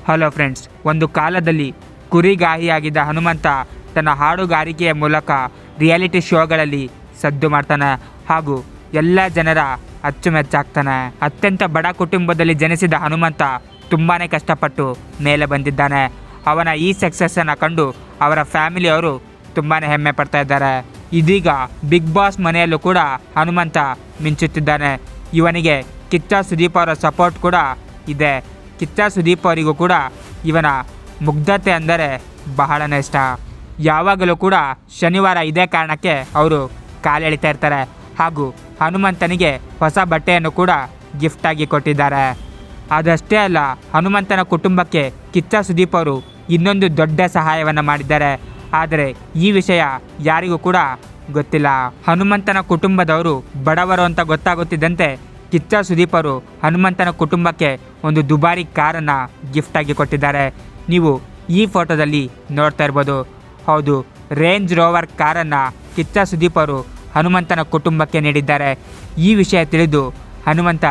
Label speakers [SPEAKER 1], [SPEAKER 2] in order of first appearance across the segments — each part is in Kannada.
[SPEAKER 1] ಹಲೋ ಫ್ರೆಂಡ್ಸ್, ಒಂದು ಕಾಲದಲ್ಲಿ ಕುರಿಗಾಹಿಯಾಗಿದ್ದ ಹನುಮಂತ ತನ್ನ ಹಾಡುಗಾರಿಕೆಯ ಮೂಲಕ ರಿಯಾಲಿಟಿ ಶೋಗಳಲ್ಲಿ ಸದ್ದು ಮಾಡ್ತಾನೆ ಹಾಗೂ ಎಲ್ಲ ಜನರ ಅಚ್ಚುಮೆಚ್ಚಾಗ್ತಾನೆ. ಅತ್ಯಂತ ಬಡ ಕುಟುಂಬದಲ್ಲಿ ಜನಿಸಿದ ಹನುಮಂತ ತುಂಬಾ ಕಷ್ಟಪಟ್ಟು ಮೇಲೆ ಬಂದಿದ್ದಾನೆ. ಅವನ ಈ ಸಕ್ಸಸ್ಸನ್ನು ಕಂಡು ಅವರ ಫ್ಯಾಮಿಲಿಯವರು ತುಂಬಾ ಹೆಮ್ಮೆ ಪಡ್ತಾ ಇದ್ದಾರೆ. ಇದೀಗ ಬಿಗ್ ಬಾಸ್ ಮನೆಯಲ್ಲೂ ಕೂಡ ಹನುಮಂತ ಮಿಂಚುತ್ತಿದ್ದಾನೆ. ಇವನಿಗೆ ಕಿಚ್ಚ ಸುದೀಪ್ ಅವರ ಸಪೋರ್ಟ್ ಕೂಡ ಇದೆ. ಕಿಚ್ಚ ಸುದೀಪ್ ಅವರಿಗೂ ಕೂಡ ಇವನ ಮುಗ್ಧತೆ ಅಂದರೆ ಬಹಳನೇ ಇಷ್ಟ. ಯಾವಾಗಲೂ ಕೂಡ ಶನಿವಾರ ಇದೇ ಕಾರಣಕ್ಕೆ ಅವರು ಕಾಲೆಳಿತಾ ಇರ್ತಾರೆ ಹಾಗೂ ಹನುಮಂತನಿಗೆ ಹೊಸ ಬಟ್ಟೆಯನ್ನು ಕೂಡ ಗಿಫ್ಟಾಗಿ ಕೊಟ್ಟಿದ್ದಾರೆ. ಅದಷ್ಟೇ ಅಲ್ಲ, ಹನುಮಂತನ ಕುಟುಂಬಕ್ಕೆ ಕಿಚ್ಚ ಸುದೀಪ್ ಅವರು ಇನ್ನೊಂದು ದೊಡ್ಡ ಸಹಾಯವನ್ನು ಮಾಡಿದ್ದಾರೆ. ಆದರೆ ಈ ವಿಷಯ ಯಾರಿಗೂ ಕೂಡ ಗೊತ್ತಿಲ್ಲ. ಹನುಮಂತನ ಕುಟುಂಬದವರು ಬಡವರು ಅಂತ ಗೊತ್ತಾಗುತ್ತಿದ್ದಂತೆ ಕಿಚ್ಚ ಸುದೀಪ್ ಅವರು ಹನುಮಂತನ ಕುಟುಂಬಕ್ಕೆ ಒಂದು ದುಬಾರಿ ಕಾರನ್ನು ಗಿಫ್ಟಾಗಿ ಕೊಟ್ಟಿದ್ದಾರೆ. ನೀವು ಈ ಫೋಟೋದಲ್ಲಿ ನೋಡ್ತಾ ಇರ್ಬೋದು. ಹೌದು, ರೇಂಜ್ ರೋವರ್ ಕಾರನ್ನು ಕಿಚ್ಚ ಸುದೀಪ್ ಅವರು ಹನುಮಂತನ ಕುಟುಂಬಕ್ಕೆ ನೀಡಿದ್ದಾರೆ. ಈ ವಿಷಯ ತಿಳಿದು ಹನುಮಂತ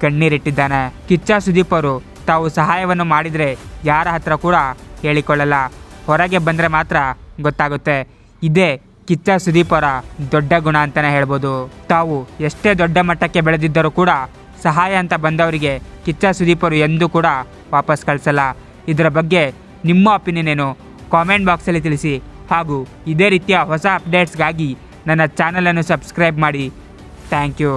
[SPEAKER 1] ಕಣ್ಣೀರಿಟ್ಟಿದ್ದಾನೆ. ಕಿಚ್ಚ ಸುದೀಪ್ ಅವರು ತಾವು ಸಹಾಯವನ್ನು ಮಾಡಿದರೆ ಯಾರ ಹತ್ರ ಕೂಡ ಹೇಳಿಕೊಳ್ಳಲ್ಲ, ಹೊರಗೆ ಬಂದರೆ ಮಾತ್ರ ಗೊತ್ತಾಗುತ್ತೆ. ಇದೇ ಕಿಚ್ಚ ಸುದೀಪ್ ಅವರ ದೊಡ್ಡ ಗುಣ ಅಂತಲೇ ಹೇಳ್ಬೋದು. ತಾವು ಎಷ್ಟೇ ದೊಡ್ಡ ಮಟ್ಟಕ್ಕೆ ಬೆಳೆದಿದ್ದರೂ ಕೂಡ ಸಹಾಯ ಅಂತ ಬಂದವರಿಗೆ ಕಿಚ್ಚ ಸುದೀಪ್ ಅವರು ಎಂದೂ ಕೂಡ ವಾಪಸ್ ಕಳಿಸಲ್ಲ. ಇದರ ಬಗ್ಗೆ ನಿಮ್ಮ ಒಪಿನಿಯನ್ ಏನು ಕಾಮೆಂಟ್ ಬಾಕ್ಸಲ್ಲಿ ತಿಳಿಸಿ ಹಾಗೂ ಇದೇ ರೀತಿಯ ಹೊಸ ಅಪ್ಡೇಟ್ಸ್ಗಾಗಿ ನನ್ನ ಚಾನಲನ್ನು ಸಬ್ಸ್ಕ್ರೈಬ್ ಮಾಡಿ. Thank you.